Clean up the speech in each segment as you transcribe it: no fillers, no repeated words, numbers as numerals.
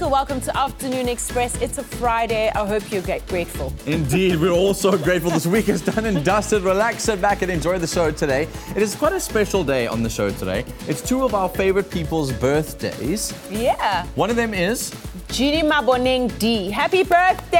welcome to Afternoon Express. It's a Friday. I hope you're grateful. Indeed, we're all so grateful. This week is done and dusted. Relax, sit back and enjoy the show today. It is quite a special day on the show today. It's two of our favorite people's birthdays. Yeah. One of them is... Judy Maboneng D. Happy birthday!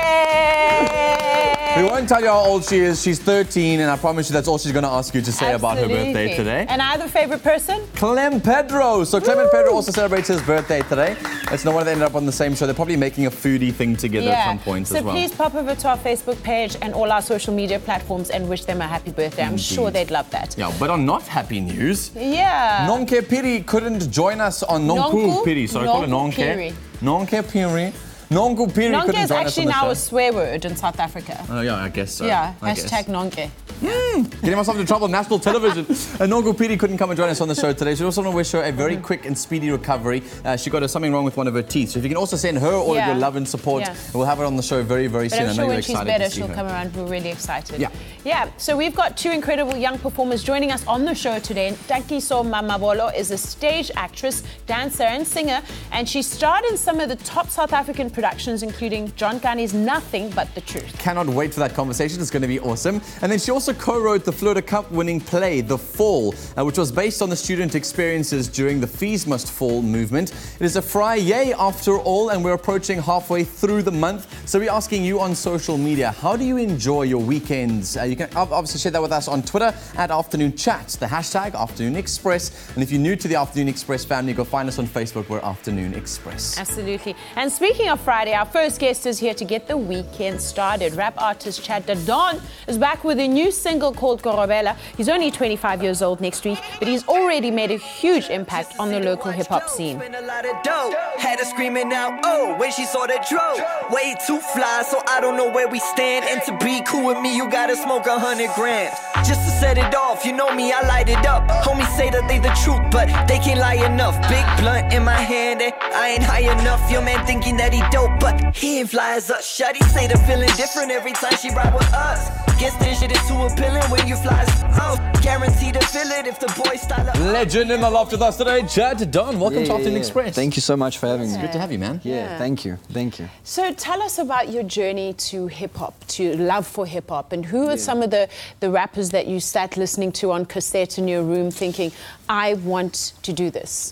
We won't tell you how old she is. She's 13, and I promise you that's all she's going to ask you to say about her birthday today. And our other favorite person? Clem Pedro. So Clement Pedro also celebrates his birthday today. Let's know why they ended up on the same show. They're probably making a foodie thing together at some point as well. So please pop over to our Facebook page and all our social media platforms and wish them a happy birthday. I'm sure they'd love that. Yeah, but on not happy news, Nonke Piri couldn't join us on Nonku Piri. Sorry, call it Nonke. Nonke Piri. Nonku Piri couldn't join us on the show. Nonke is actually now a swear word in South Africa. Oh yeah, I guess so. Yeah, hashtag Nonke. Getting myself into trouble on national television. Nonku Piri couldn't come and join us on the show today. So we also want to wish her a very quick and speedy recovery. She got something wrong with one of her teeth. So if you can also send her all of your love and support, we'll have her on the show very, very soon. I'm sure when she's better, she'll her. come around. We're really excited. Yeah. So we've got two incredible young performers joining us on the show today. Tankiso Mamabolo is a stage actress, dancer and singer, and she starred in some of the top South African productions, including John Gani's Nothing But the Truth. Cannot wait for that conversation. It's going to be awesome. And then she also co-wrote the Florida Cup winning play, The Fall, which was based on the student experiences during the Fees Must Fall movement. It is a Friday after all, and we're approaching halfway through the month. So we're asking you on social media, how do you enjoy your weekends? You can obviously share that with us on Twitter at Afternoon Chat, the hashtag Afternoon Express. And if you're new to the Afternoon Express family, go find us on Facebook. We're Afternoon Express. Absolutely. And speaking of Friday, our first guest is here to get the weekend started. Rap artist Chad Don is back with a new single called Korobela. He's only 25 years old next week, but he's already made a huge impact on the local hip-hop scene. Had her screaming out, oh, when she saw that dro. Way too fly, so I don't know where we stand. And to be cool with me, you gotta smoke 100 grams. Just to set it off, you know me, I light it up. Homies say that they the truth, but they can't lie enough. Big blunt in my hand, and I ain't high enough. Your man thinking that he dope, but he ain't fly as us. Shawty say they're feeling different every time she ride with us. Guess this shit is too appealing when you fly. Oh, guaranteed to feel it if the boys style up. Legend in the loft with us today, Chad Don. Welcome to Afternoon Express. Thank you so much for having me. Good to have you, man. Yeah, thank you. Thank you. So tell us about your journey to hip-hop, to love for hip-hop, and who are some of the rappers that you sat listening to on cassette in your room thinking, I want to do this?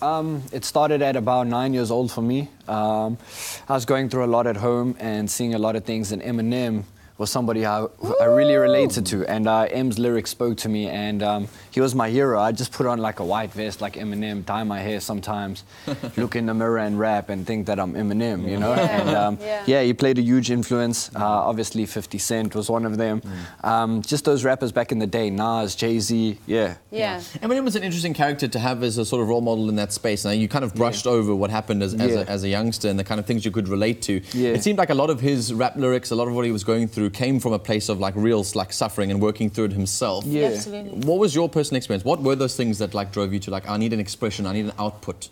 It started at about 9 years old for me. I was going through a lot at home and seeing a lot of things, and Eminem was somebody I really related to, and M's lyrics spoke to me, and he was my hero. I just put on like a white vest like Eminem, dye my hair sometimes, look in the mirror and rap and think that I'm Eminem, you know? And he played a huge influence. Obviously 50 Cent was one of them. Just those rappers back in the day, Nas, Jay-Z, Eminem was an interesting character to have as a sort of role model in that space. Now, you kind of brushed over what happened as a youngster and the kind of things you could relate to. It seemed like a lot of his rap lyrics, a lot of what he was going through came from a place of like real suffering and working through it himself. Absolutely. What was your personal experience? What were those things that like drove you to like, I need an expression, I need an output?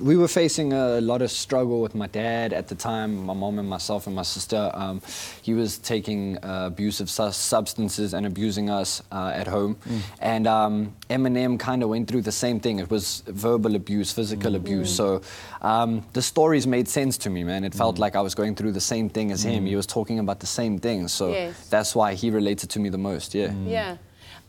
We were facing a lot of struggle with my dad at the time, my mom and myself and my sister. He was taking abusive substances and abusing us at home. And Eminem kind of went through the same thing. It was verbal abuse, physical abuse. So the stories made sense to me, man. It felt like I was going through the same thing as him. He was talking about the same thing. So that's why he related to me the most,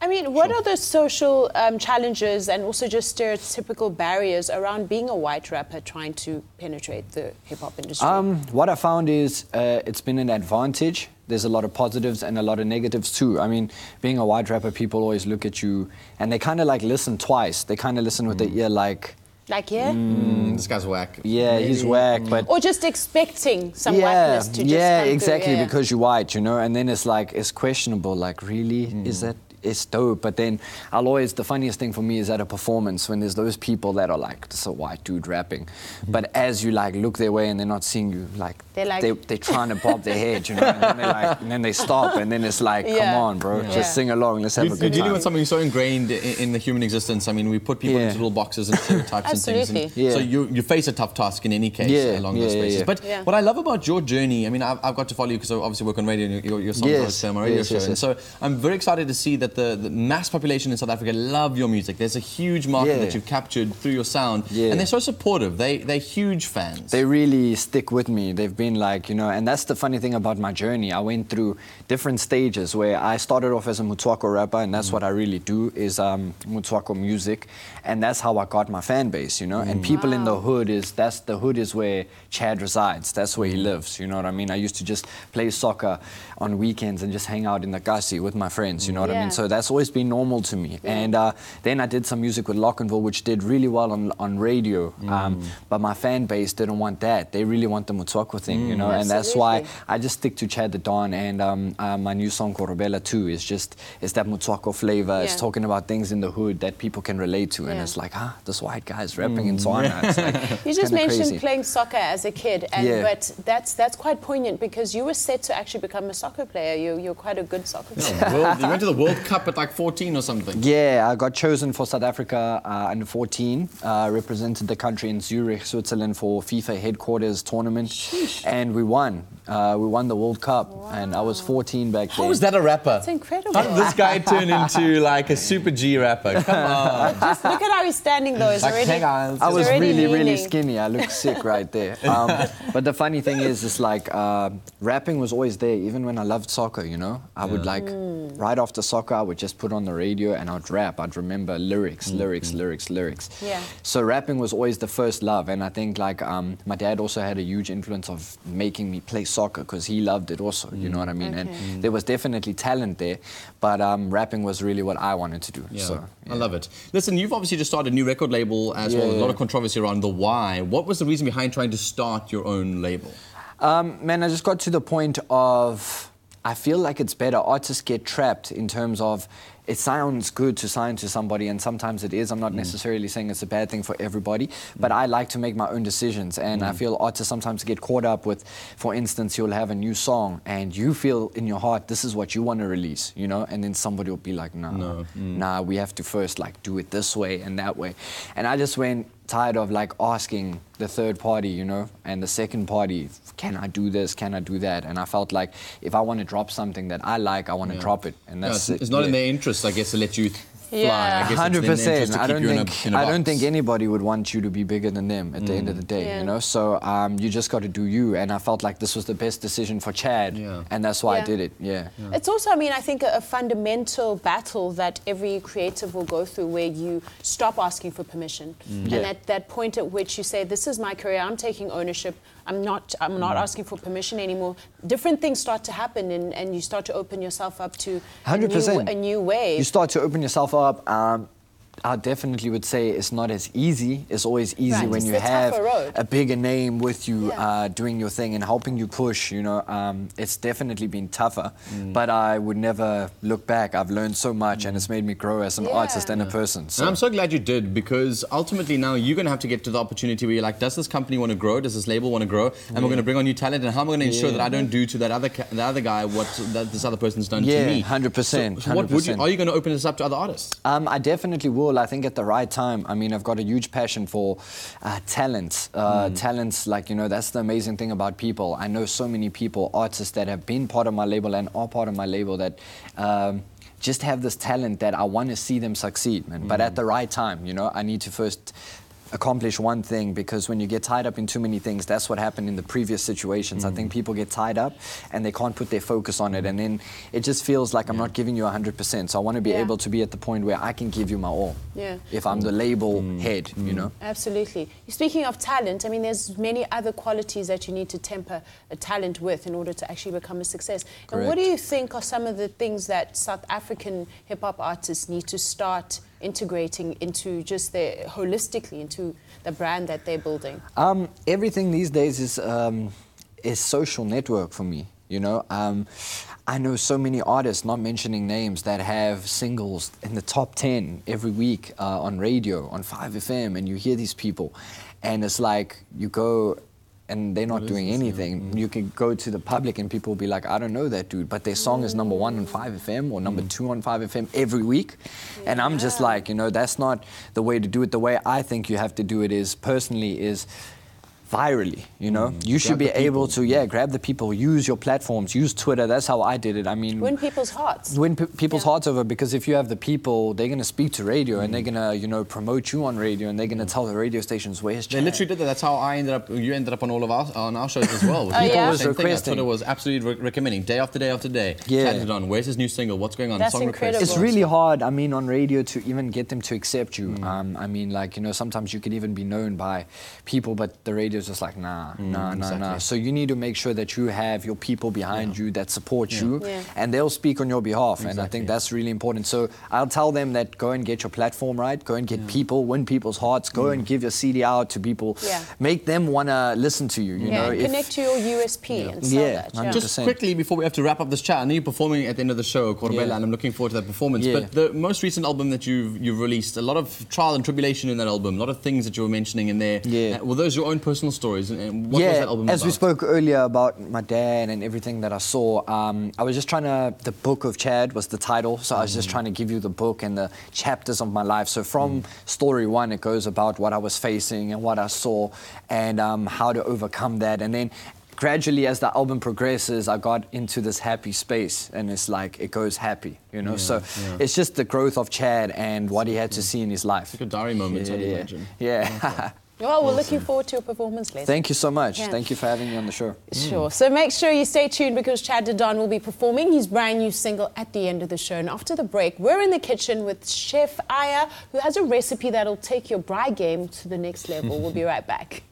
I mean, what are the social challenges and also just stereotypical barriers around being a white rapper trying to penetrate the hip-hop industry? What I found is it's been an advantage. There's a lot of positives and a lot of negatives too. I mean, being a white rapper, people always look at you and they kind of like listen twice. They kind of listen with their ear like... this guy's whack. Yeah, he's whack, but... Or just expecting some whiteness to just come exactly, through, because you're white, you know? And then it's like, it's questionable, like, really? Is that... It's dope, but then the funniest thing for me is at a performance when there's those people that are like, this is a white dude rapping, but as you like look their way and they're not seeing you, like they're trying to bob their head, you know, and then, and then they stop, and then it's like, come on, bro, just sing along, let's have a good time. You're dealing with something so ingrained in the human existence. I mean, we put people into little boxes and stereotypes and things, and so you face a tough task in any case along those spaces. But what I love about your journey, I mean, I've got to follow you because I obviously work on radio, and your songs are on my radio show, and so I'm very excited to see that that the mass population in South Africa love your music. There's a huge market that you've captured through your sound, and they're so supportive. They're huge fans. They really stick with me. They've been like, you know, and that's the funny thing about my journey. I went through different stages where I started off as a Motswako rapper, and that's what I really do, is Motswako music, and that's how I got my fan base, you know. And people in the hood the hood is where Chad resides. That's where he lives, you know what I mean. I used to just play soccer on weekends and just hang out in the Kasi with my friends, you know what I mean. So that's always been normal to me. And then I did some music with Lockenville, which did really well on radio. But my fan base didn't want that. They really want the Motswako thing, you know. And that's why I just stick to Chad the Don. And my new song Korobela too is that Motswako flavor. It's talking about things in the hood that people can relate to. And it's like, this white guy's rapping in Tswana. It's like, you just mentioned playing soccer as a kid, but that's quite poignant because you were set to actually become a soccer player. You're quite a good soccer player. You went to the World Cup at like 14 or something. Yeah, I got chosen for South Africa under 14, represented the country in Zurich, Switzerland for FIFA headquarters tournament. Sheesh. And we won. We won the World Cup, and I was 14 back then. How was that a rapper? It's incredible. How did this guy turn into like a super G rapper? Come on. Just look at how he's standing though. It's already, I was really skinny. I looked sick right there. But the funny thing is like rapping was always there, even when I loved soccer, you know. I would like, right after soccer, I would just put on the radio and I'd rap. I'd remember lyrics. Yeah. So rapping was always the first love, and I think like my dad also had a huge influence of making me play soccer because he loved it also, you know what I mean? And there was definitely talent there, but rapping was really what I wanted to do. Yeah. So, I love it. Listen, you've obviously just started a new record label as well. A lot of controversy around the why. What was the reason behind trying to start your own label? Man, I just got to the point of, I feel like it's better. Artists get trapped in terms of, it sounds good to sign to somebody, and sometimes it is. I'm not necessarily saying it's a bad thing for everybody, but I like to make my own decisions, and I feel artists sometimes get caught up with, for instance, you'll have a new song, and you feel in your heart, this is what you want to release, you know, and then somebody will be like, nah, we have to first like do it this way and that way. And I just went tired of like asking the third party, you know, and the second party, can I do this, can I do that? And I felt like if I want to drop something that I like, I want to drop it, and that's it's not in their interest, I guess, to let you fly. I guess 100%. I don't think anybody would want you to be bigger than them at the end of the day, you know. So you just got to do you, and I felt like this was the best decision for Chad, and that's why I did it. It's also, I mean, I think a fundamental battle that every creative will go through, where you stop asking for permission, and at that point at which you say, "This is my career. I'm taking ownership. I'm not asking for permission anymore." Different things start to happen, and you start to open yourself up to 100%. a new wave. You start to open yourself up. I definitely would say it's not as easy. It's always easy when you have a bigger name with you doing your thing and helping you push, you know. It's definitely been tougher, but I would never look back. I've learned so much, and it's made me grow as an artist and a person. So. And I'm so glad you did, because ultimately now you're going to have to get to the opportunity where you're like, does this company want to grow? Does this label want to grow? And we're going to bring on new talent, and how am I going to ensure that I don't do to that other guy what this other person's done to me? 100%. So what would you, are you going to open this up to other artists? I definitely will. I think at the right time. I mean, I've got a huge passion for talent. Talents, like, you know, that's the amazing thing about people. I know so many people, artists that have been part of my label and are part of my label that just have this talent that I want to see them succeed, man. But at the right time, you know, I need to first accomplish one thing, because when you get tied up in too many things, that's what happened in the previous situations. I think people get tied up and they can't put their focus on it, and then it just feels like I'm not giving you 100%. So I want to be able to be at the point where I can give you my all. If I'm the label head, you know. Absolutely. Speaking of talent, I mean, there's many other qualities that you need to temper a talent with in order to actually become a success. Correct. And what do you think are some of the things that South African hip-hop artists need to start integrating into just their, holistically, into the brand that they're building? Everything these days is social network for me, you know. I know so many artists, not mentioning names, that have singles in the top 10 every week on radio, on 5FM, and you hear these people, and it's like you go and they're not doing anything. You can go to the public and people will be like, I don't know that dude, but their song is #1 on 5FM or #2 on 5FM every week. And I'm just like, you know, that's not the way to do it. The way I think you have to do it is, personally, is virally, you know. You should be able to, grab the people, use your platforms, use Twitter. That's how I did it. I mean, win people's hearts. Win people's hearts over, because if you have the people, they're going to speak to radio and they're going to, you know, promote you on radio, and they're going to tell the radio stations where's Chad. They literally did that. That's how you ended up on all of our shows as well. People was Same thing. requesting. Twitter was absolutely recommending day after day after day. Yeah. Chatted on, where's his new single, what's going on, That's song incredible. requests. It's really hard, I mean, on radio to even get them to accept you. I mean, like, you know, sometimes you could even be known by people, but the radio's just like, nah. So you need to make sure that you have your people behind you that support you, and they'll speak on your behalf. And I think that's really important. So I'll tell them that go and get your platform right, go and get people, win people's hearts, go and give your CD out to people, make them want to listen to you, you know. Connect to your USP and sell that. 100%. Just quickly before we have to wrap up this chat, I know you're performing at the end of the show, Corobela, and I'm looking forward to that performance. But the most recent album that you've released, a lot of trial and tribulation in that album, a lot of things that you were mentioning in there. Were those your own personal stories? And what was that album as about? we spoke earlier about my dad and everything that I saw, I was just trying to, the Book of Chad was the title, so I was just trying to give you the book and the chapters of my life. So from story one, it goes about what I was facing and what I saw, and how to overcome that. And then gradually, as the album progresses, I got into this happy space, and it's like, it goes happy, you know? It's just the growth of Chad and what he had to see in his life. Like a diary moment, I'd imagine. Well, we're looking forward to your performance, Les. Thank you so much. Thank you for having me on the show. Sure. So make sure you stay tuned, because Chad Don will be performing his brand new single at the end of the show. And after the break, we're in the kitchen with Chef Aya, who has a recipe that'll take your braai game to the next level. We'll be right back.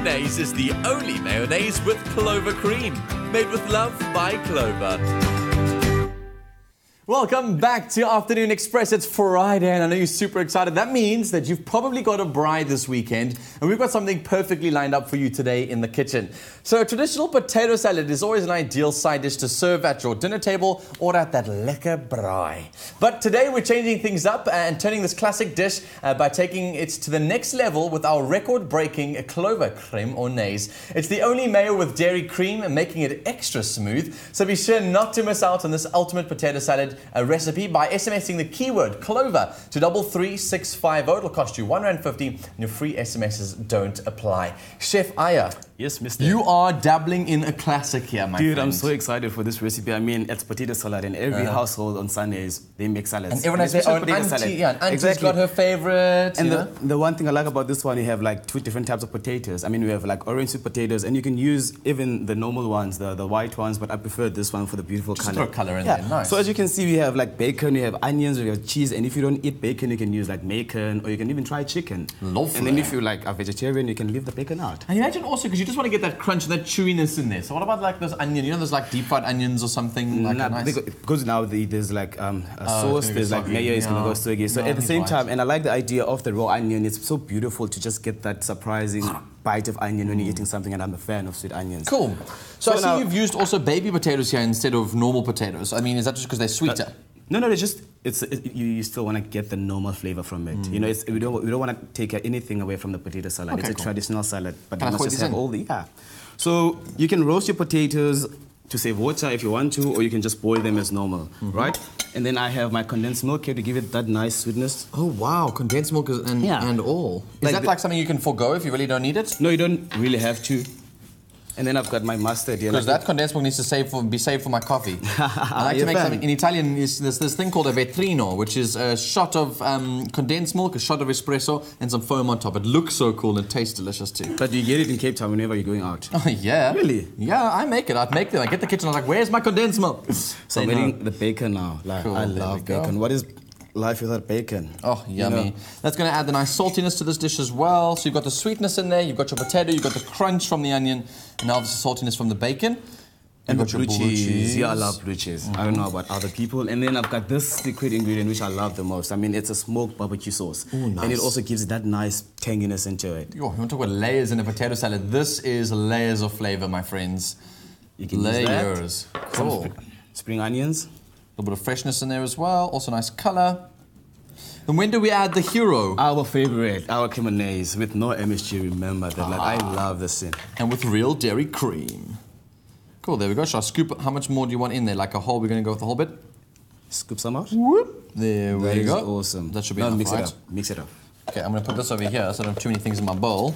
Mayonnaise is the only mayonnaise with Clover cream, made with love by Clover. Welcome back to Afternoon Express. It's Friday and I know you're super excited. That means that you've probably got a bride this weekend and we've got something perfectly lined up for you today in the kitchen. So a traditional potato salad is always an ideal side dish to serve at your dinner table or at that lekker braai. But today we're changing things up and turning this classic dish by taking it to the next level with our record-breaking clover creme ornaise. It's the only mayo with dairy cream and making it extra smooth. So be sure not to miss out on this ultimate potato salad recipe by SMSing the keyword clover to 33650. It'll cost you R1.50 and your free SMSs don't apply. Chef Aya. Yes, Mr. You are dabbling in a classic here, my Dude, friend. I'm so excited for this recipe. I mean, it's potato salad, and every household on Sundays, they make salads. And everyone has their Especially own potato auntie. salad. Yeah, and auntie's Exactly. got her favorite. And the one thing I like about this one, you have like two different types of potatoes. I mean, we have like orange sweet potatoes, and you can use even the normal ones, the white ones, but I prefer this one for the beautiful Just color. throw colour in there, nice. So as you can see, we have like bacon, we have onions, we have cheese, and if you don't eat bacon, you can use like bacon, or you can even try chicken. Lovely. And then if you're like a vegetarian, you can leave the bacon out. And imagine also, because you just want to get that crunch and that chewiness in there. So what about like those onions? You know, those like deep fried onions or something? Like Nah, a nice... because now there's like a sauce, gonna there's go like soggy. mayo, it's gonna Yeah. go soggy. So No, at the he's same right. time, and I like the idea of the raw onion. It's so beautiful to just get that surprising bite of onion when you're eating something, and I'm a fan of sweet onions. Cool. So I see now- you've used also baby potatoes here instead of normal potatoes. I mean, is that just because they're sweeter? No, it's just you still want to get the normal flavor from it. You know, we don't want to take anything away from the potato salad. Okay, It's a cool. traditional salad, but Can I you throw must just these have in? all the So you can roast your potatoes to save water if you want to, or you can just boil them as normal, right? And then I have my condensed milk here to give it that nice sweetness. Oh wow, condensed milk and, Yeah. and all. Is Like that the- like something you can forego if you really don't need it? No, you don't really have to. And then I've got my mustard here. Because that condensed milk needs to be saved for my coffee. I like to You're make a fan. something in Italian. There's this thing called a vetrino, which is a shot of condensed milk, a shot of espresso, and some foam on top. It looks so cool and it tastes delicious too. But you get it in Cape Town whenever you're going out. Oh yeah. Really? Yeah, I make it. I'd make them. I get the kitchen. I'm like, where's my condensed milk? So I'm eating the bacon now. Like, Cool, I there we love go. bacon. What is life without bacon? Oh, You yummy. know? That's going to add the nice saltiness to this dish as well. So you've got the sweetness in there, you've got your potato, you've got the crunch from the onion, and now there's the saltiness from the bacon. And You've the got blue your blue cheese. Yeah, I cheese. love blue cheese. I don't know about other people. And then I've got this secret ingredient which I love the most. I mean, it's a smoked barbecue sauce. Ooh, nice. And it also gives that nice tanginess into it. Yo, you want to talk about layers in a potato salad? This is layers of flavor, my friends. You can use that. Layers. Some Cool. spring onions. A little bit of freshness in there as well. Also nice color. And when do we add the hero? Our favorite, our Kimonese with no MSG, remember that. Like, I love this in. And with real dairy cream. Cool, there we go. Shall I scoop? How much more do you want in there? Like a whole? We're going to go with the whole bit? Scoop some out. There we That is go. awesome. That should be Now enough, mix right? it up. Mix it up. Okay, I'm going to put this over here so I don't have too many things in my bowl.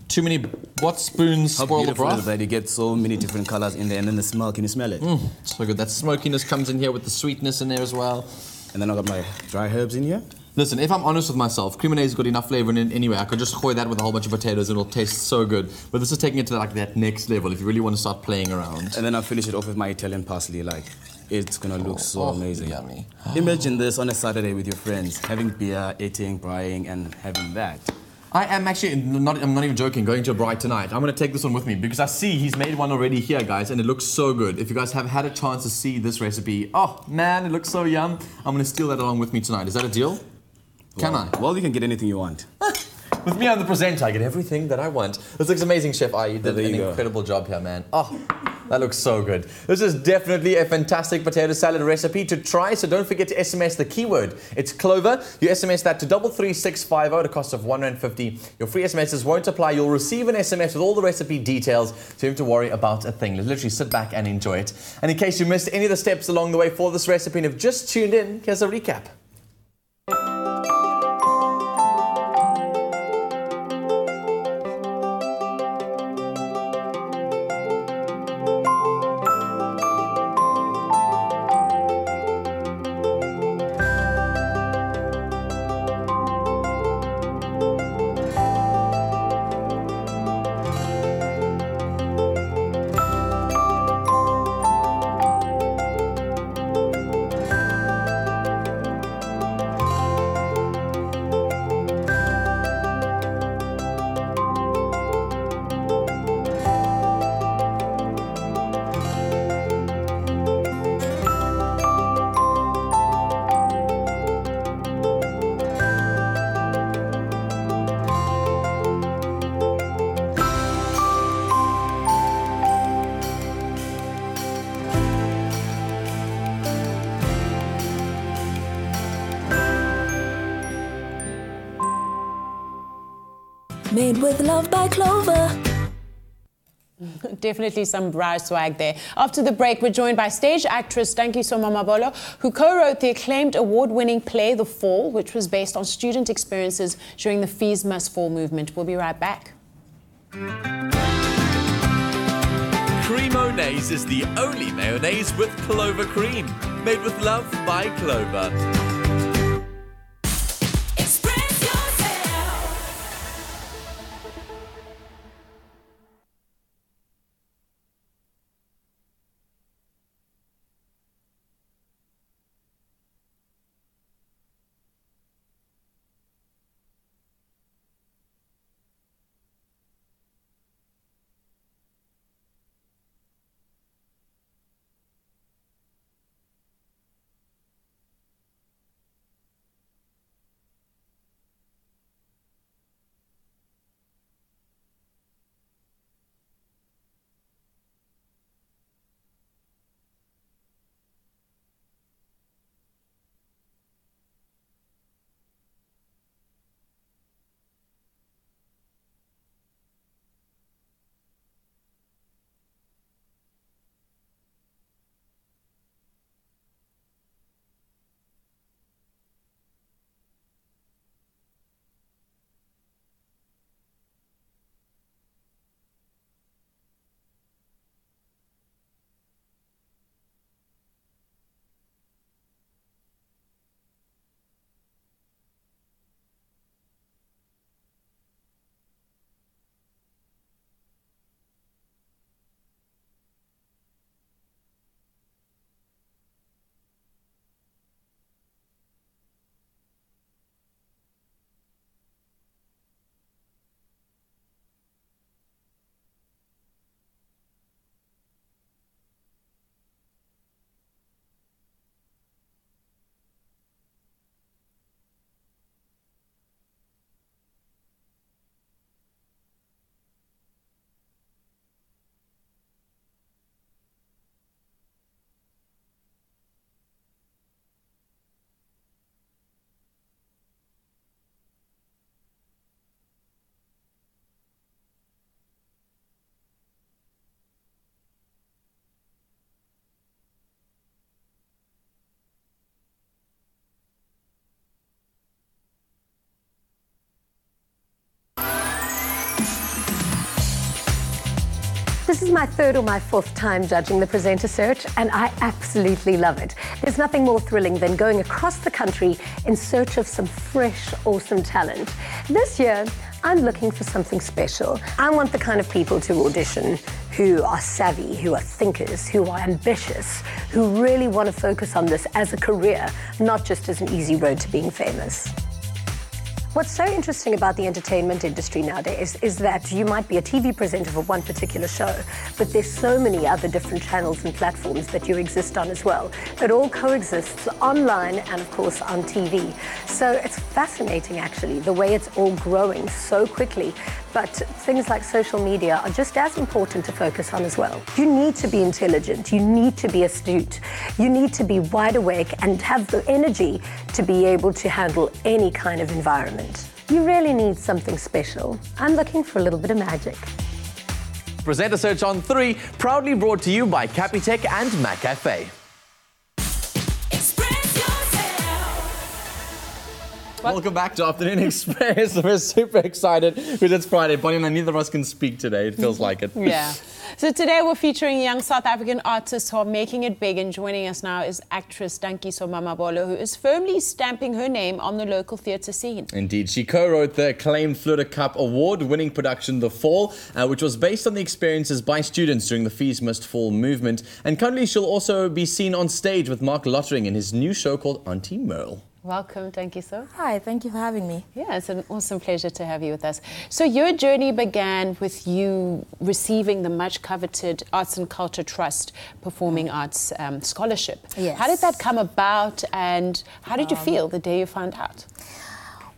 Too many, what spoons How spoil the beautiful is broth? that? You get so many different colors in there, and then the smell. Can you smell it? So good. That smokiness comes in here with the sweetness in there as well. And then I've got my dry herbs in here. Listen, if I'm honest with myself, creamone's got enough flavor in it anyway. I could just hoy that with a whole bunch of potatoes and it'll taste so good. But this is taking it to like that next level if you really want to start playing around. And then I'll finish it off with my Italian parsley. Like, it's gonna look so amazing. Yummy. Imagine this on a Saturday with your friends, having beer, eating, braaiing, and having that. I am actually, I'm not even joking, going to a bride tonight. I'm going to take this one with me because I see he's made one already here, guys, and it looks so good. If you guys have had a chance to see this recipe, oh man, it looks so yum. I'm going to steal that along with me tonight. Is that a deal? Can I? Well, you can get anything you want. With me, I'm the presenter. I get everything that I want. This looks amazing, Chef I. You did There an you go. incredible job here, man. Oh, that looks so good. This is definitely a fantastic potato salad recipe to try, so don't forget to SMS the keyword. It's clover. You SMS that to 33650 at a cost of R1.50. Your free SMSs won't apply. You'll receive an SMS with all the recipe details, so you don't have to worry about a thing. Literally sit back and enjoy it. And in case you missed any of the steps along the way for this recipe and have just tuned in, here's a recap. Made with love by Clover. Definitely some brow swag there. After the break, we're joined by stage actress Tankiso Mamabolo, who co-wrote the acclaimed award-winning play The Fall, which was based on student experiences during the Fees Must Fall movement. We'll be right back. Creamonaise is the only mayonnaise with Clover cream. Made with love by Clover. Express yourself. This is my third or my fourth time judging the presenter search, and I absolutely love it. There's nothing more thrilling than going across the country in search of some fresh, awesome talent. This year, I'm looking for something special. I want the kind of people to audition who are savvy, who are thinkers, who are ambitious, who really want to focus on this as a career, not just as an easy road to being famous. What's so interesting about the entertainment industry nowadays is that you might be a TV presenter for one particular show, but there's so many other different channels and platforms that you exist on as well. It all coexists online and, of course, on TV. So it's fascinating, actually, the way it's all growing so quickly. But things like social media are just as important to focus on as well. You need to be intelligent. You need to be astute. You need to be wide awake and have the energy to be able to handle any kind of environment. You really need something special. I'm looking for a little bit of magic. Presenter Search on 3, proudly brought to you by Capitec and McCafe. Welcome back to Afternoon Express. We're super excited because it's Friday. Bonnie and I, neither of us can speak today. It feels like it. Yeah. So today we're featuring young South African artists who are making it big, and joining us now is actress Tankiso Mamabolo, who is firmly stamping her name on the local theatre scene. Indeed. She co-wrote the acclaimed Flutter Cup award-winning production The Fall, which was based on the experiences by students during the Fees Must Fall movement. And currently she'll also be seen on stage with Mark Lottering in his new show called Auntie Merle. Welcome, Tankiso. Hi, thank you for having me. Yeah, it's an awesome pleasure to have you with us. So your journey began with you receiving the much-coveted Arts and Culture Trust Performing Arts Scholarship. Yes. How did that come about, and how did you feel the day you found out?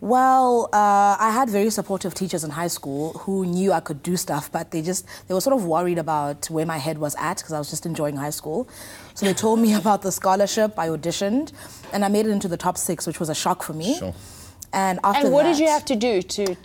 Well, I had very supportive teachers in high school who knew I could do stuff, but they were sort of worried about where my head was at because I was just enjoying high school. So they told me about the scholarship. I auditioned, and I made it into the top 6, which was a shock for me. Sure. And after And what that, did you have to do to you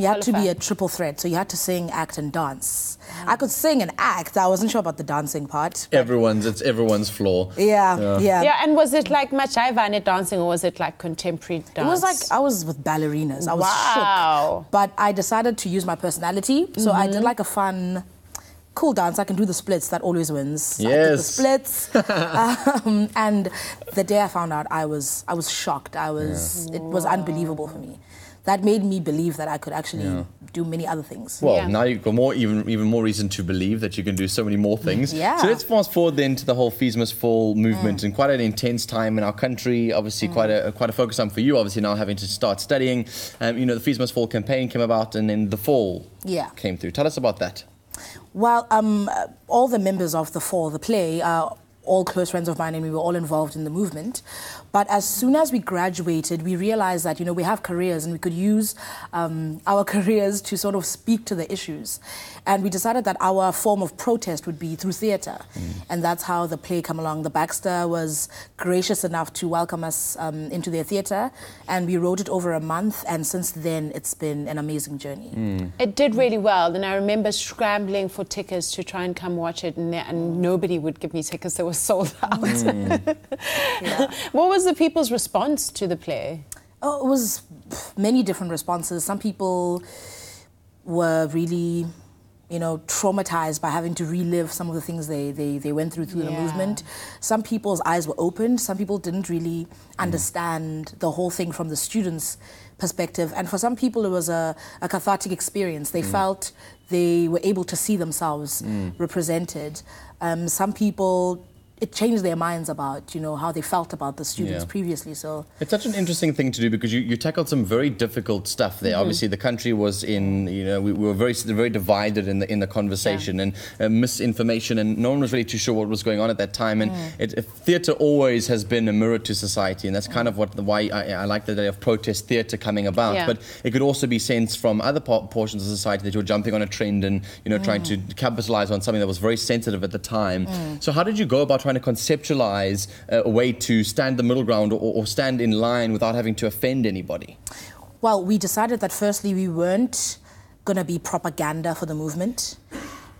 had to be qualify? a triple threat. So you had to sing, act, and dance. I could sing and act. I wasn't sure about the dancing part. It's everyone's flaw. Yeah. Yeah, and was it like Machaiva dancing or was it like contemporary dance? It was like I was with ballerinas. I was Wow. shook. But I decided to use my personality. So I did like a fun, cool dance. I can do the splits. That always wins. I did the Yes. splits. And the day I found out, I was shocked. It was unbelievable for me. That made me believe that I could actually do many other things. Well, Yeah. now you've got even more reason to believe that you can do so many more things. Yeah. So let's fast forward then to the whole Fees Must Fall movement and quite an intense time in our country. Obviously, quite a focus time for you. Obviously, now having to start studying. The Fees Must Fall campaign came about, and then the fall came through. Tell us about that. Well, all the members of the Fall, the play, are all close friends of mine, and we were all involved in the movement. But as soon as we graduated, we realized that, we have careers and we could use our careers to sort of speak to the issues. And we decided that our form of protest would be through theatre. And that's how the play came along. The Baxter was gracious enough to welcome us into their theatre. And we wrote it over a month. And since then, it's been an amazing journey. It did really well, and I remember scrambling for tickets to try and come watch it, and nobody would give me tickets. They were sold out. What was the people's response to the play? Oh, it was many different responses. Some people were really, traumatized by having to relive some of the things they went through the movement. Some people's eyes were opened. Some people didn't really understand the whole thing from the students' perspective. And for some people, it was a cathartic experience. They felt they were able to see themselves represented. Some people, it changed their minds about, how they felt about the students previously. So it's such an interesting thing to do because you tackled some very difficult stuff there. Obviously, the country was in, we were very divided in the conversation and misinformation, and no one was really too sure what was going on at that time. And theatre always has been a mirror to society, and that's kind of why I like the idea of protest theatre coming about. Yeah. But it could also be sensed from other portions of society that you're jumping on a trend and trying to capitalize on something that was very sensitive at the time. So how did you go about trying to conceptualize a way to stand the middle ground or stand in line without having to offend anybody? Well, we decided that firstly we weren't going to be propaganda for the movement,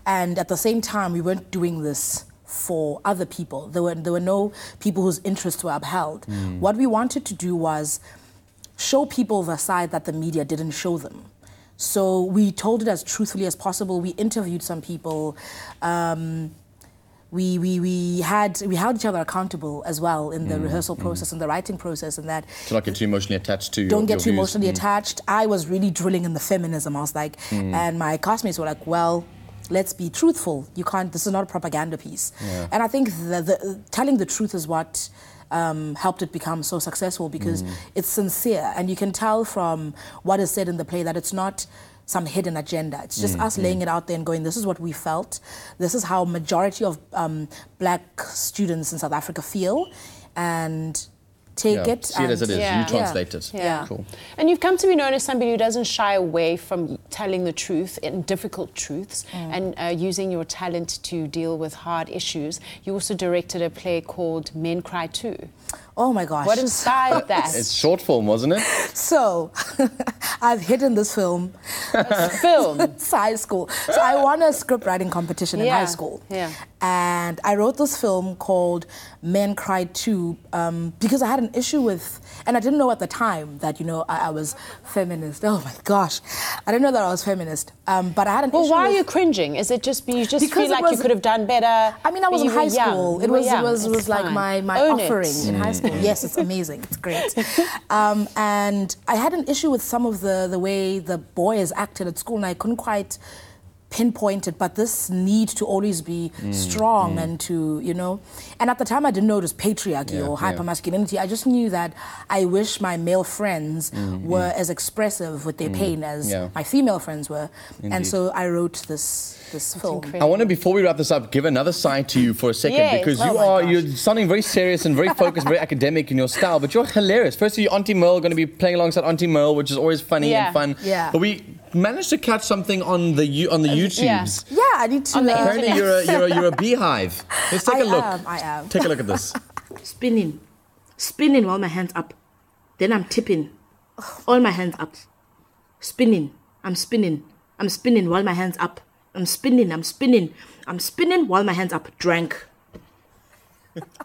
and at the same time we weren't doing this for other people. There were no people whose interests were upheld. What we wanted to do was show people the side that the media didn't show them. So we told it as truthfully as possible. We interviewed some people. We held each other accountable as well in the rehearsal process and the writing process, and that. To not get too emotionally attached to Don't get your too views. emotionally attached. I was really drilling in the feminism. I was like, and my classmates were like, well, let's be truthful. You can't. This is not a propaganda piece. And I think the telling the truth is what helped it become so successful, because it's sincere, and you can tell from what is said in the play that it's not some hidden agenda. It's just us laying it out there and going, this is what we felt. This is how majority of black students in South Africa feel, and take it. See it as it is. Yeah. You translate it. Yeah. Cool. And you've come to be known as somebody who doesn't shy away from telling the truth in difficult truths and using your talent to deal with hard issues. You also directed a play called Men Cry Too. Oh my gosh. What inspired that? It's short form, wasn't it? So, I've hidden this film. Film. It's high school. So I won a script writing competition in high school. Yeah. And I wrote this film called Men Cry Too because I had an issue with, and I didn't know at the time that, I was feminist. Oh my gosh. I didn't know that I was feminist. But I had an issue Well, why with, are you cringing? Is it just you just Because feel it like you was- could have done better? I mean, I was in You were high young. school. You It were was young. like It's my fine. Own it. offering in high school. Yes, it's amazing. It's great. And I had an issue with some of the way the boys acted at school, and I couldn't quite pinpoint it, but this need to always be strong and to, and at the time I didn't know it was patriarchy or hypermasculinity. I just knew that I wish my male friends were as expressive with their pain as my female friends were. And so I wrote this film. I want to, before we wrap this up, give another side to you for a second, Yes. because Oh you're sounding very serious and very focused, very academic in your style, but you're hilarious. Firstly, Auntie Merle, going to be playing alongside Auntie Merle, which is always funny and fun. Yeah. But we managed to catch something on the YouTubes. Yeah, I need to. On the Apparently, you're a beehive. Let's take a look. I am. Take a look at this. Spinning while my hands up. Then I'm tipping. All my hands up. Spinning. I'm spinning. I'm spinning while my hands up. I'm spinning. I'm spinning. I'm spinning while my hands up. Drank.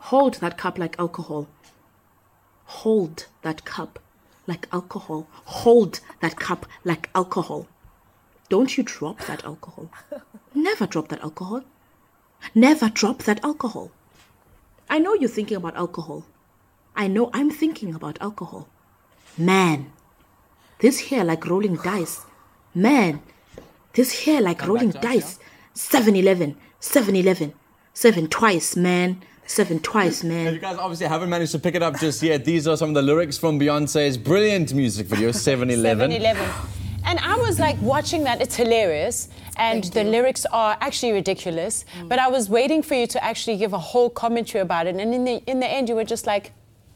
Hold that cup like alcohol. Hold that cup like alcohol. Hold that cup like alcohol. Don't you drop that alcohol. Never drop that alcohol. Never drop that alcohol. I know you're thinking about alcohol. I know I'm thinking about alcohol. Man, this hair like rolling dice. Man, this hair like rolling dice. 7-Eleven, 7-Eleven, 7 twice, man. 7 twice, man. You guys obviously haven't managed to pick it up just yet. These are some of the lyrics from Beyonce's brilliant music video, 7-Eleven. 7-Eleven. And I was like watching that, it's hilarious, and the lyrics are actually ridiculous, but I was waiting for you to actually give a whole commentary about it, and in the end you were just like,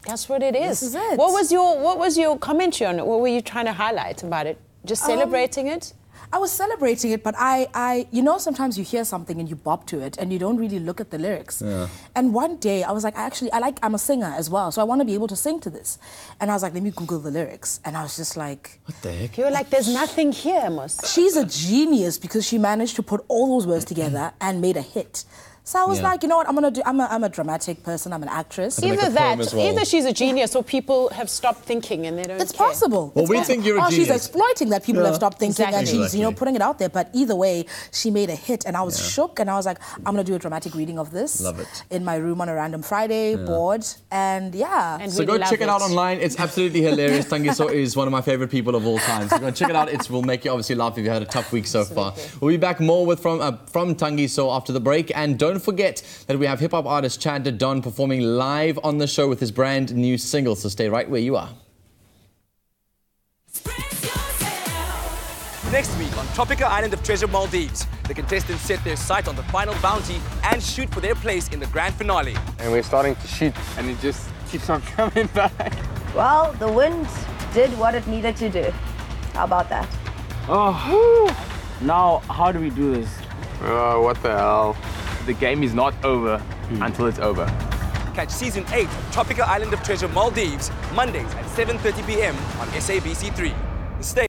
that's what it is. This is it. What was your commentary on it? What were you trying to highlight about it? Just celebrating it? I was celebrating it, but I sometimes you hear something and you bop to it and you don't really look at the lyrics. Yeah. And one day I was like, I'm a singer as well, so I want to be able to sing to this. And I was like, let me Google the lyrics. And I was just like, what the heck? You were like, there's nothing here, Mos. She's a genius because she managed to put all those words together and made a hit. So I was like, you know what, I'm a dramatic person, I'm an actress. Either that, either she's a genius or people have stopped thinking and they don't It's care. possible. Well, It's we possible. think you're a Or she's genius. exploiting that people have stopped thinking and Exactly. she's, putting it out there. But either way, she made a hit and I was shook and I was like, I'm going to do a dramatic reading of this. Love it. In my room on a random Friday, bored. And And So really go love check it out online. It's absolutely hilarious. Tankiso is one of my favorite people of all time. So go check it out. It will make you obviously laugh if you had a tough week so far. We'll be back more with from Tankiso after the break. And don't forget that we have hip-hop artist Chad the Don performing live on the show with his brand new single. So stay right where you are. Next week on Tropical Island of Treasure Maldives, the contestants set their sight on the final bounty and shoot for their place in the grand finale. And we're starting to shoot, and it just keeps on coming back. Well, the wind did what it needed to do. How about that? Oh, now how do we do this? What the hell? The game is not over until it's over. Catch Season 8 of Tropical Island of Treasure Maldives, Mondays at 7:30 p.m. on SABC3. Stay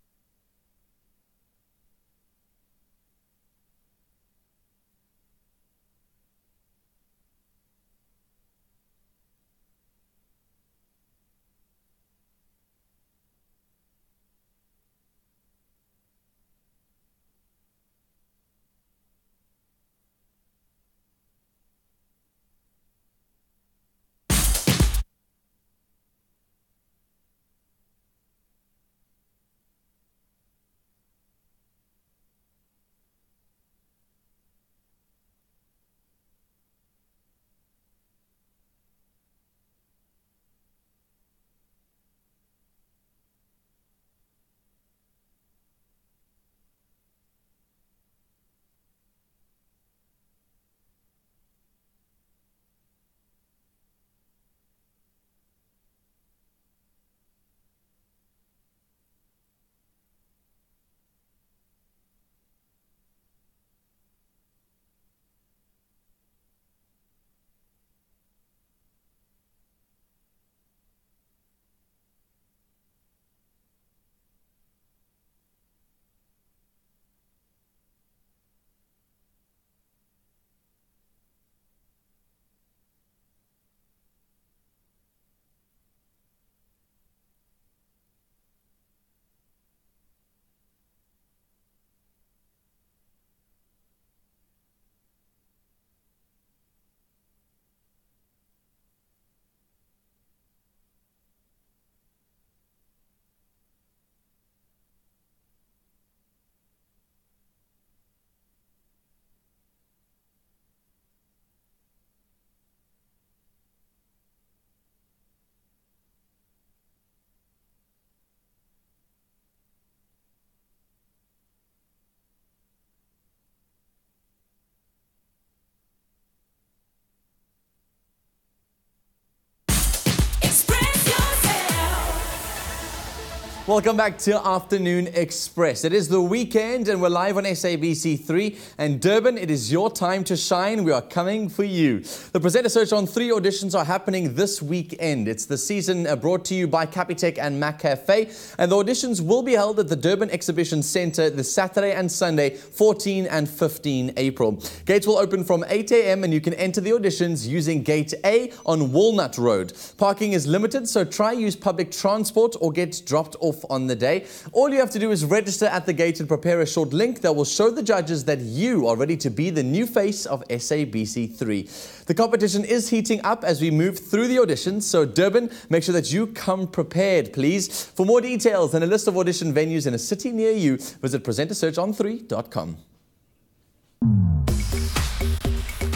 Welcome back to Afternoon Express. It is the weekend and we're live on SABC3. And Durban, it is your time to shine. We are coming for you. The Presenter Search on 3 auditions are happening this weekend. It's the season brought to you by Capitec and Mac Cafe. And the auditions will be held at the Durban Exhibition Centre this Saturday and Sunday, 14 and 15 April. Gates will open from 8 a.m. and you can enter the auditions using Gate A on Walnut Road. Parking is limited, so try use public transport or get dropped off on the day. All you have to do is register at the gate and prepare a short link that will show the judges that you are ready to be the new face of SABC3. The competition is heating up as we move through the auditions, so Durban, make sure that you come prepared, please. For more details and a list of audition venues in a city near you, visit presentersearchon3.com.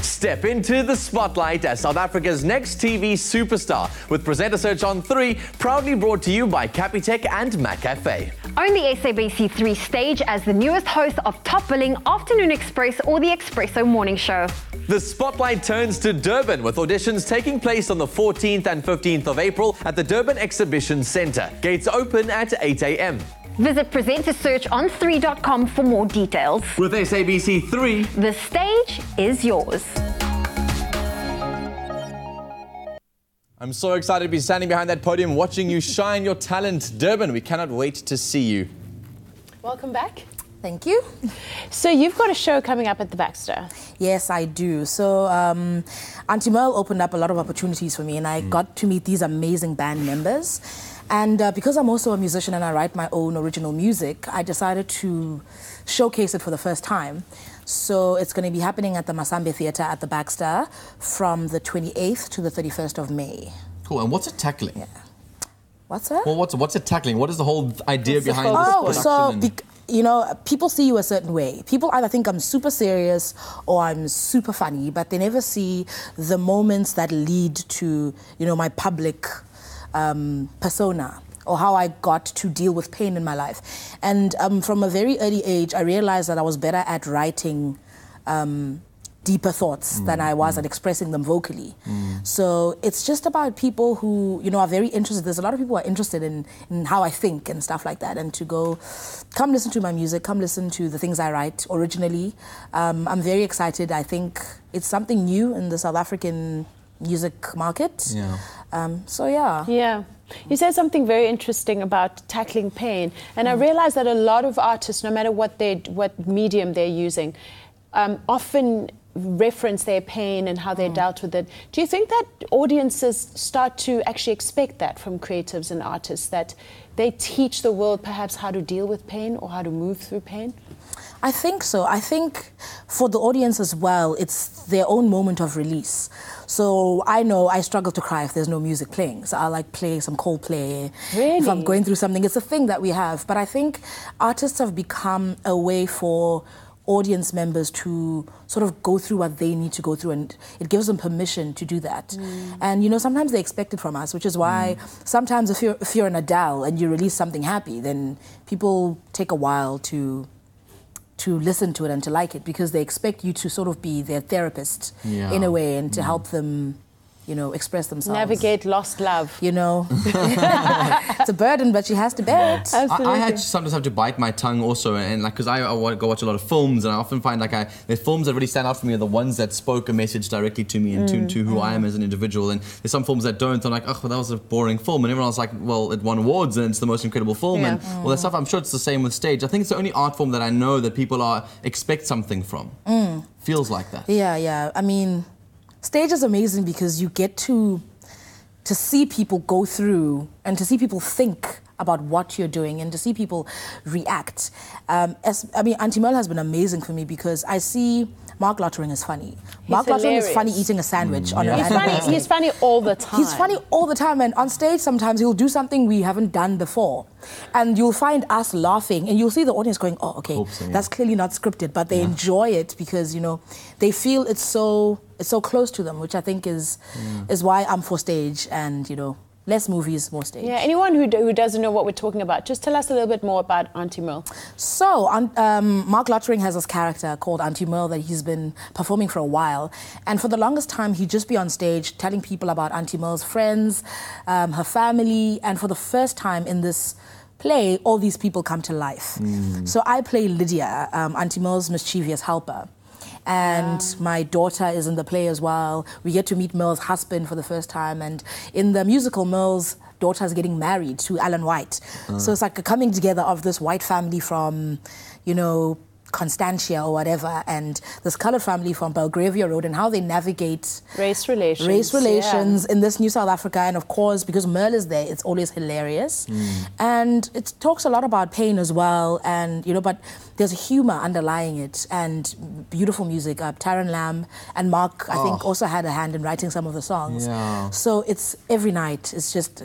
Step into the spotlight as South Africa's next TV superstar with Presenter Search on 3, proudly brought to you by Capitec and Mac Cafe. Own the SABC3 stage as the newest host of top-billing Afternoon Express or the Expresso Morning Show. The spotlight turns to Durban with auditions taking place on the 14th and 15th of April at the Durban Exhibition Centre. Gates open at 8 a.m. Visit presentersearchon3.com for more details. With SABC3, the stage is yours. I'm so excited to be standing behind that podium watching you shine your talent. Durban, we cannot wait to see you. Welcome back. Thank you. So you've got a show coming up at the Baxter. Yes, I do. So Auntie Merle opened up a lot of opportunities for me, and I got to meet these amazing band members. And because I'm also a musician and I write my own original music, I decided to showcase it for the first time. So it's going to be happening at the Masambe Theatre at the Baxter from the 28th to the 31st of May. Cool. And what's it tackling? Yeah. What's that? Well, what's it tackling? What is the whole idea behind this production? So, you know, people see you a certain way. People either think I'm super serious or I'm super funny, but they never see the moments that lead to, you know, my public persona, or how I got to deal with pain in my life. And from a very early age, I realized that I was better at writing deeper thoughts than I was at expressing them vocally. So it's just about people who, you know, are very interested. There's a lot of people who are interested in how I think and stuff like that, and to go, come listen to my music, come listen to the things I write originally. I'm very excited. I think it's something new in the South African music market. Yeah. So yeah. Yeah. You said something very interesting about tackling pain, and I realized that a lot of artists, no matter what medium they're using, often reference their pain and how they dealt with it. Do you think that audiences start to actually expect that from creatives and artists, that they teach the world perhaps how to deal with pain or how to move through pain? I think so. I think for the audience as well, it's their own moment of release. So I know I struggle to cry if there's no music playing. So I'll like play some Coldplay. Really? If I'm going through something. It's a thing that we have. But I think artists have become a way for audience members to sort of go through what they need to go through, and it gives them permission to do that. And you know, sometimes they expect it from us, which is why sometimes if you're an Adele and you release something happy, then people take a while to listen to it and to like it, because they expect you to sort of be their therapist in a way, and to help them, you know, express themselves. Navigate lost love. You know, it's a burden, but she has to bear it. I had to sometimes have to bite my tongue also, and like, because I go watch a lot of films, and I often find like the films that really stand out for me are the ones that spoke a message directly to me and to who I am as an individual. And there's some films that don't. I'm like, oh, well, that was a boring film, and everyone else like, well, it won awards and it's the most incredible film, and all that stuff. I'm sure it's the same with stage. I think it's the only art form that I know that people expect something from. Feels like that. Yeah. I mean, stage is amazing because you get to see people go through and to see people think about what you're doing and to see people react. Auntie Merle has been amazing for me because I see Mark Lottering is funny. Mark Lottering is funny eating a sandwich on a He's funny all the time. He's funny all the time, and on stage sometimes he'll do something we haven't done before. And you'll find us laughing, and you'll see the audience going, oh, okay, that's clearly not scripted, but they enjoy it because, you know, they feel it's so close to them, which I think is why I'm for stage, and, you know, less movies, more stage. Yeah, anyone who doesn't know what we're talking about, just tell us a little bit more about Auntie Merle. So, Mark Lottering has this character called Auntie Merle that he's been performing for a while. And for the longest time, he'd just be on stage telling people about Auntie Merle's friends, her family. And for the first time in this play, all these people come to life. So I play Lydia, Auntie Merle's mischievous helper. And my daughter is in the play as well. We get to meet Merle's husband for the first time. And in the musical, Merle's daughter is getting married to Alan White. So it's like a coming together of this white family from, you know, Constantia or whatever, and this colored family from Belgravia Road, and how they navigate race relations in this new South Africa. And of course, because Merle is there, it's always hilarious. And it talks a lot about pain as well, and you know, but there's a humor underlying it, and beautiful music. Taran Lamb and Mark, I think, also had a hand in writing some of the songs. So it's every night, it's just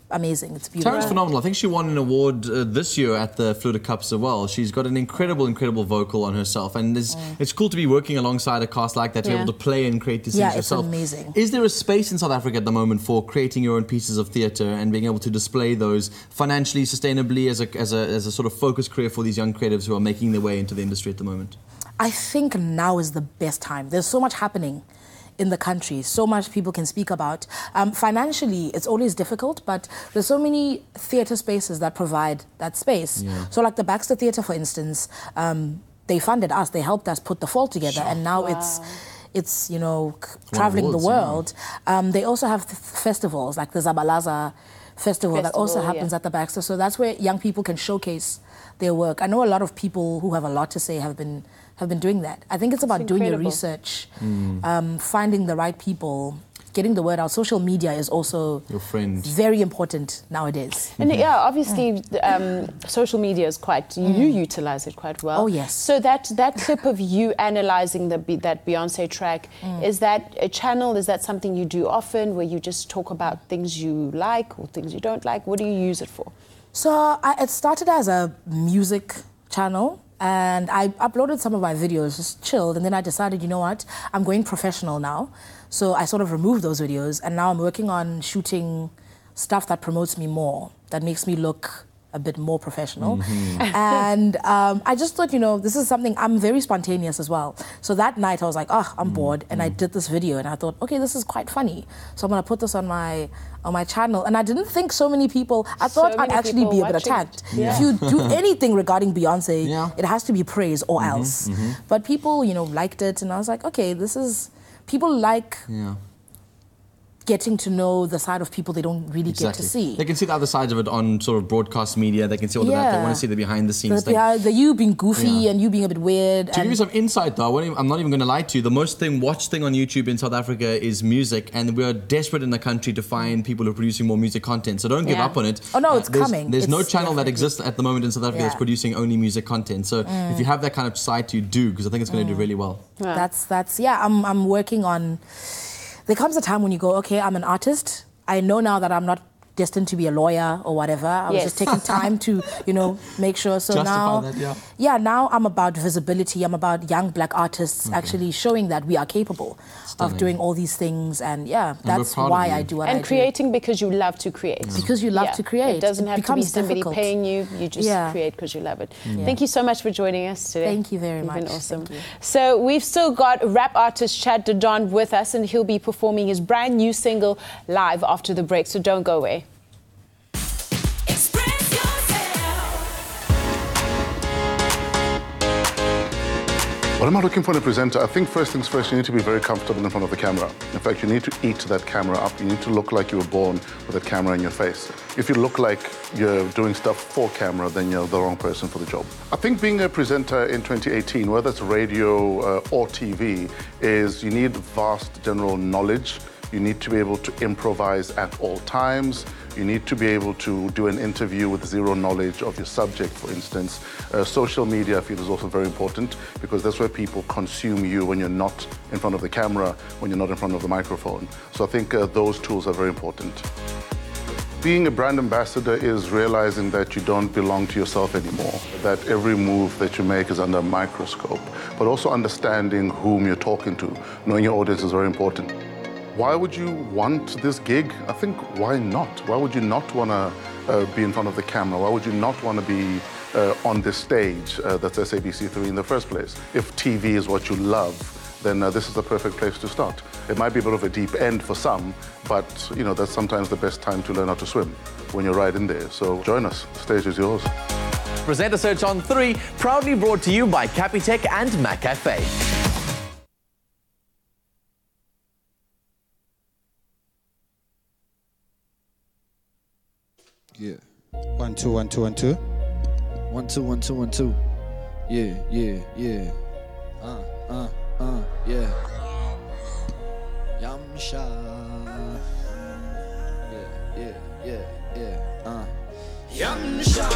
amazing. It's beautiful. Taran's phenomenal. I think she won an award this year at the Flutter Cups as well. She's got an incredible vocal on herself, and it's cool to be working alongside a cast like that, to be able to play and create these things yourself. Yeah, it's amazing. Is there a space in South Africa at the moment for creating your own pieces of theatre and being able to display those financially, sustainably, as a sort of focused career for these young creatives who are making their way into the industry at the moment? I think now is the best time. There's so much happening in the country, so much people can speak about. Financially, it's always difficult, but there's so many theatre spaces that provide that space. So like the Baxter Theatre, for instance, they funded us, they helped us put the fall together, and now it's you know, traveling the world. They also have festivals, like the Zabalaza Festival that also happens at the Baxter, so that's where young people can showcase their work. I know a lot of people who have a lot to say have been doing that. I think it's about doing your research, finding the right people, getting the word out. Social media is also your friend. Very important nowadays. And obviously, social media is quite, you utilize it quite well. Oh, yes. So that clip of you analyzing that Beyonce track, is that a channel? Is that something you do often, where you just talk about things you like or things you don't like? What do you use it for? So it started as a music channel, and I uploaded some of my videos, just chilled, and then I decided, you know what, I'm going professional now. So I sort of removed those videos, and now I'm working on shooting stuff that promotes me more, that makes me look a bit more professional. And I just thought, you know, this is something, I'm very spontaneous as well. So that night I was like, I'm bored, and I did this video, and I thought, okay, this is quite funny. So I'm gonna put this on my channel. And I didn't think so many people, I thought I'd actually be a bit attacked. If you do anything regarding Beyonce, it has to be praise or else. But people, you know, liked it, and I was like, okay, this is, people like getting to know the side of people they don't really get to see. They can see the other sides of it on sort of broadcast media. They can see all of that. They want to see the behind the scenes thing. The you being goofy and you being a bit weird. To give you some insight though, I'm not even going to lie to you, the most watched thing on YouTube in South Africa is music, and we're desperate in the country to find people who are producing more music content. So don't give up on it. Oh no, it's coming. There's no channel that exists at the moment in South Africa that's producing only music content. So if you have that kind of side to you, do, because I think it's going to do really well. I'm working on. There comes a time when you go, okay, I'm an artist. I know now that I'm not destined to be a lawyer or whatever. I was just taking time to, you know, make sure. So now, now I'm about visibility. I'm about young black artists actually showing that we are capable of doing all these things. And that's why I do what I do. And creating because you love to create. Because you love to create. It doesn't have to be somebody paying you. You just create because you love it. Thank you so much for joining us today. Thank you very much. You've been awesome. So we've still got rap artist Chad Don with us, and he'll be performing his brand new single live after the break. So don't go away. What am I looking for in a presenter? I think first things first, you need to be very comfortable in front of the camera. In fact, you need to eat that camera up. You need to look like you were born with that camera in your face. If you look like you're doing stuff for camera, then you're the wrong person for the job. I think being a presenter in 2018, whether it's radio or TV, is you need vast general knowledge. You need to be able to improvise at all times. You need to be able to do an interview with zero knowledge of your subject, for instance. Social media, I feel, is also very important because that's where people consume you when you're not in front of the camera, when you're not in front of the microphone. So I think those tools are very important. Being a brand ambassador is realizing that you don't belong to yourself anymore, that every move that you make is under a microscope, but also understanding whom you're talking to. Knowing your audience is very important. Why would you want this gig? I think, why not? Why would you not want to be in front of the camera? Why would you not want to be on this stage that's SABC3 in the first place? If TV is what you love, then this is the perfect place to start. It might be a bit of a deep end for some, but that's sometimes the best time to learn how to swim, when you're right in there. So join us. The stage is yours. Presenter Search on 3, proudly brought to you by Capitec and McCafe. Yeah. 1 2 1 2 1 2. 1 2 1 2 1 2. Yeah, yeah, yeah. Yeah. Yamsha. Yeah. Yamsha.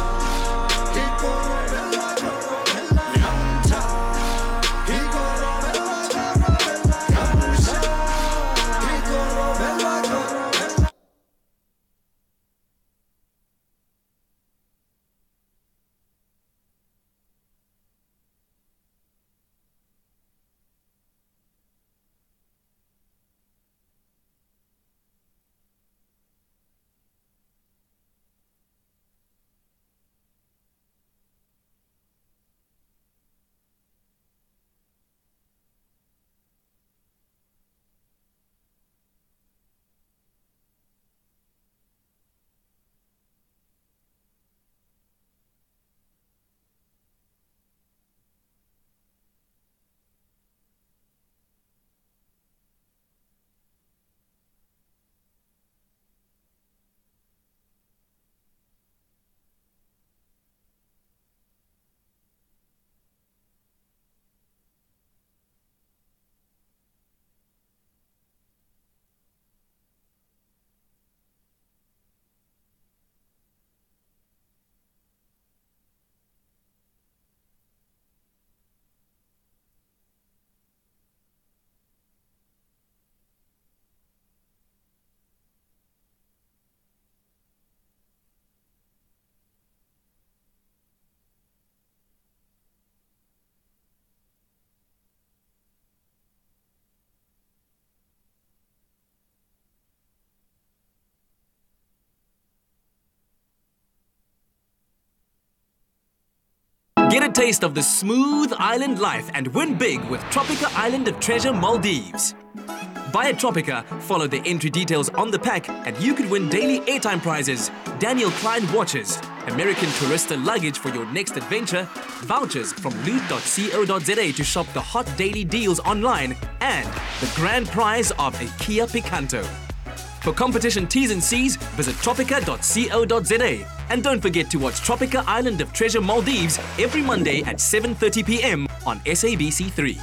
Get a taste of the smooth island life and win big with Tropica Island of Treasure Maldives. Buy a Tropica, follow the entry details on the pack, and you could win daily airtime prizes, Daniel Klein watches, American Tourista luggage for your next adventure, vouchers from loot.co.za to shop the hot daily deals online, and the grand prize of a Kia Picanto. For competition T's and C's, visit tropica.co.za. And don't forget to watch Tropica Island of Treasure Maldives every Monday at 7:30 p.m. on SABC3.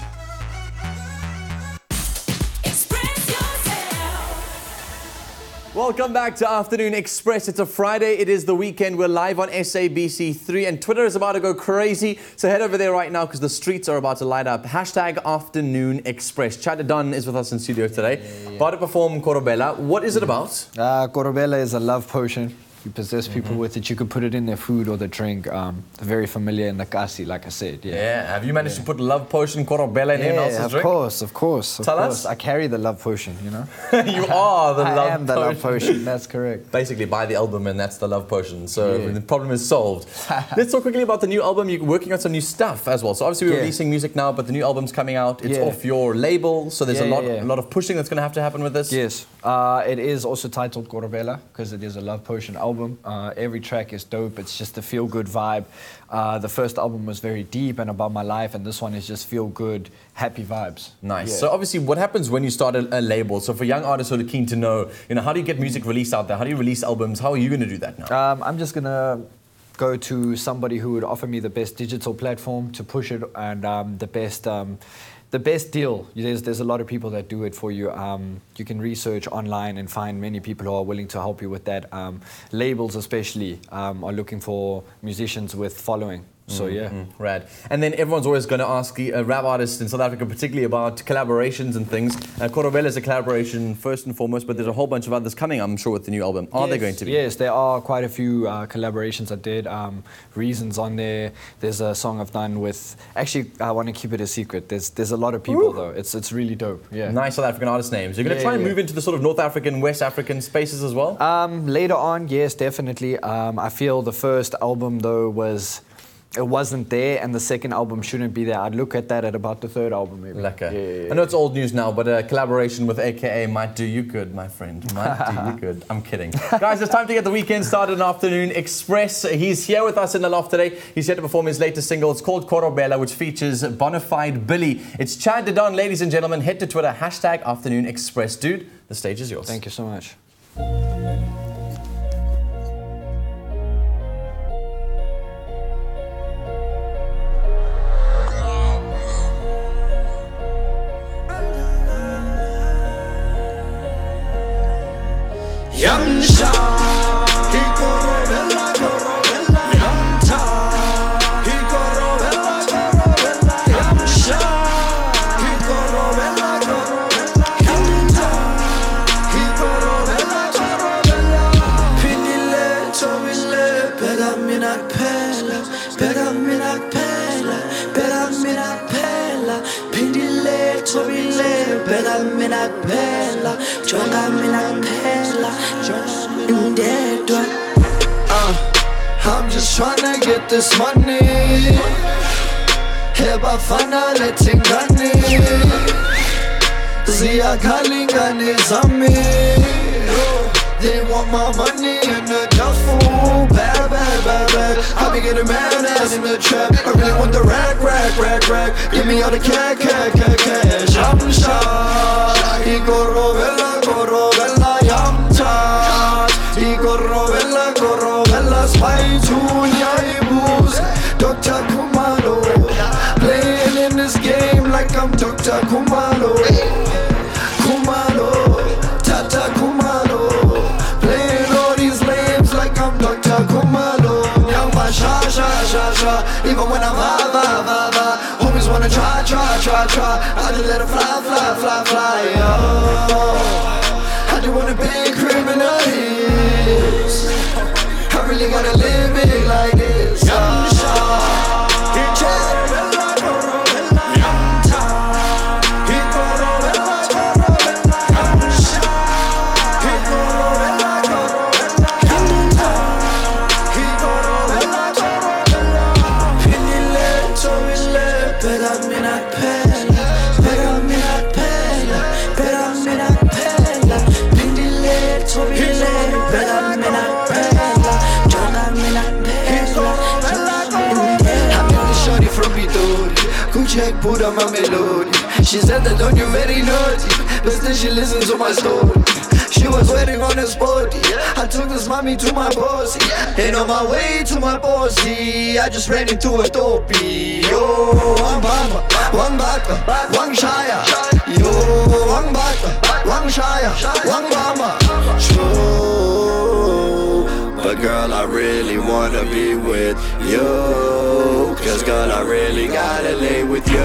Welcome back to Afternoon Express. It's a Friday. It is the weekend. We're live on SABC3 and Twitter is about to go crazy. So head over there right now because the streets are about to light up. Hashtag Afternoon Express. Chad Dunn is with us in studio today. About to perform Korobela. What is it about? Korobela is a love potion. You possess people with it. You could put it in their food or their drink. Very familiar in the kasi, like I said. Yeah. Have you managed to put love potion Korobela in anyone else's drink? Of course. Tell us. I carry the love potion, you know. You are the love potion. I am the love potion, that's correct. Basically, buy the album and that's the love potion. So the problem is solved. Let's talk quickly about the new album. You're working on some new stuff as well. So obviously we're releasing music now, but the new album's coming out. It's off your label. So there's a lot of pushing that's going to have to happen with this. Yes. It is also titled Korobela because it is a love potion album. Every track is dope. It's just a feel-good vibe. The first album was very deep and about my life, and this one is just feel-good, happy vibes. Nice. Yeah. So obviously, what happens when you start a label? So for young artists who are keen to know, how do you get music released out there? How do you release albums? How are you going to do that now? I'm just going to go to somebody who would offer me the best digital platform to push it and the best deal. There's a lot of people that do it for you. You can research online and find many people who are willing to help you with that. Labels especially are looking for musicians with following. So rad. And then everyone's always going to ask the rap artists in South Africa, particularly about collaborations and things. Korobela is a collaboration first and foremost, but there's a whole bunch of others coming, I'm sure, with the new album. Are they going to be? Yes, there are quite a few collaborations I did. Reasons on there. There's a song I've done with. Actually, I want to keep it a secret. There's a lot of people though. It's really dope. Yeah. Nice South African artist names. You're going to try and move into the sort of North African, West African spaces as well. Later on, yes, definitely. I feel the first album though was it wasn't there, and the second album shouldn't be there. I'd look at that at about the third album, maybe. Lekker. Yeah. I know it's old news now, but a collaboration with AKA might do you good, my friend. Might do you good. I'm kidding. Guys, it's time to get the weekend started on Afternoon Express. He's here with us in the loft today. He's here to perform his latest single. It's called Korobela, which features Bonafide Billy. It's Chad Dedon, ladies and gentlemen. Head to Twitter, #Afternoon Express. Dude, the stage is yours. Thank you so much. Young Shah, he Korobela, Korobela, Young Shah, he Korobela, Korobela, Young Shah, he Korobela, Korobela, Young Shah, he Korobela, Korobela. Pinile, Tobile, Pega Minak Pela, Pega Minak Pela, Pega Minak Pela. Pinile, Tobile, Pega Minak Pela, Jonga Minak Pela. I'm just tryna get this money. Heba fana letting gani. Zia kalingani zami. They want my money in the duffel bag, bag, bag, bag. I be getting mad ass in the trap. I really want the rack. Give me all the cash. I'm shy. He Korobela, Korobela, I'm tired. He Korobela, Korobela, spy to Yaibus. Dr. Kumalo, playing in this game like I'm Dr. Kumalo. Tata Kumalo, playing all these names like I'm Dr. Kumalo. Young man, sha. Even when I'm va. Homies wanna try. I just let it fly. I just wanna be criminal. I really wanna live big like this. Young Shah. Check, put on my melody. She said that don't you very naughty, but still she listens to my story. She was waiting on this body. I took this mommy to my bossy, and on my way to my bossy, I just ran into a topi. Yo, one bamba, one baka, one shaya. Yo, one baka, one shaya, one bamba. True, but girl, I really wanna be with you. Cause girl, I really gotta lay with you.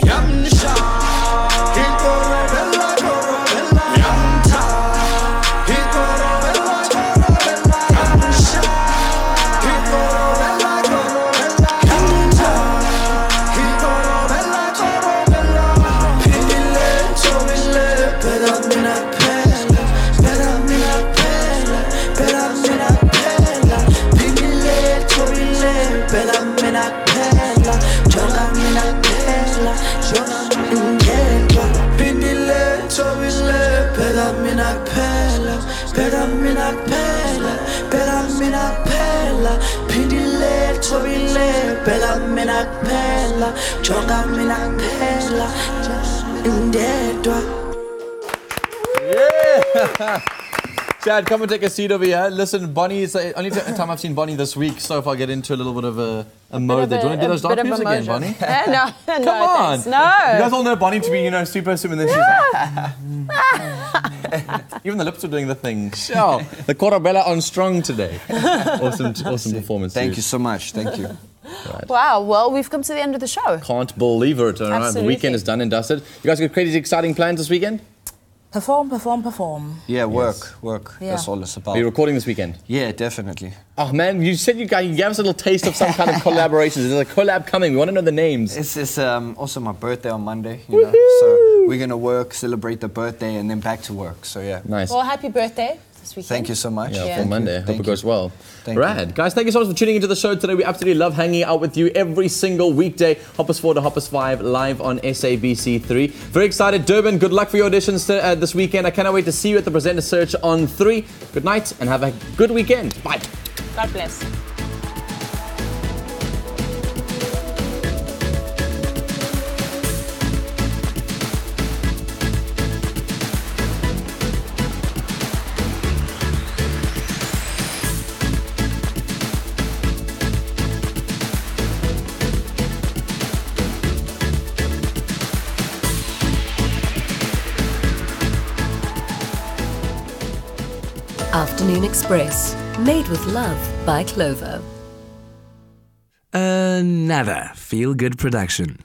Young Shah, he Korobela, Korobela, Young Shah, he Korobela, Korobela, Young Shah, he Korobela, Korobela, Young Shah, he Korobela, Korobela. Pinile, Tobile, Pega Minak Pela, Pega Minak Pela, Pega Minak Pela. Pinile, Tobile, Pega Minak Pela, Jonga Minak Pela, Jonga Pinile, Tobile, Pega Minak Pela, Pega Minak Pela, Pega Minak Pela. Pinile, Tobile, Pega Minak Pela, Jonga Minak Pela, Indedwa. Yeah! Chad, come and take a seat over here. Listen, Bonnie is the only time I've seen Bonnie this week, so if I get into a little bit of a mode there. Do you want to do those dance moves again, Bonnie? No, Come on. thanks. No. You guys all know Bonnie to be, super assume, and then she's like... Even the lips were doing the thing. Sure. The Korobela on strong today. Awesome performance. Thank you so much. Thank you. Right. Wow, well, we've come to the end of the show. Can't believe it. All right, the weekend is done and dusted. You guys got crazy, exciting plans this weekend? Perform. Yeah, work. Yeah. That's all it's about. Are you recording this weekend? Yeah, definitely. Oh man, you said you gave us a little taste of some kind of collaborations. There's a collab coming. We want to know the names. It's also my birthday on Monday, you know. So we're gonna work, celebrate the birthday, and then back to work. So yeah. Nice. Well, happy birthday this weekend. Thank you so much. Yeah, for Monday. Hope it goes well. Thank Rad. Guys, thank you so much for tuning into the show today. We absolutely love hanging out with you every single weekday. Hoppers 4 to Hoppers 5 live on SABC 3. Very excited. Durban, good luck for your auditions this weekend. I cannot wait to see you at the Presenter Search on 3. Good night and have a good weekend. Bye. God bless. Afternoon Express, made with love by Clover. Another feel-good production.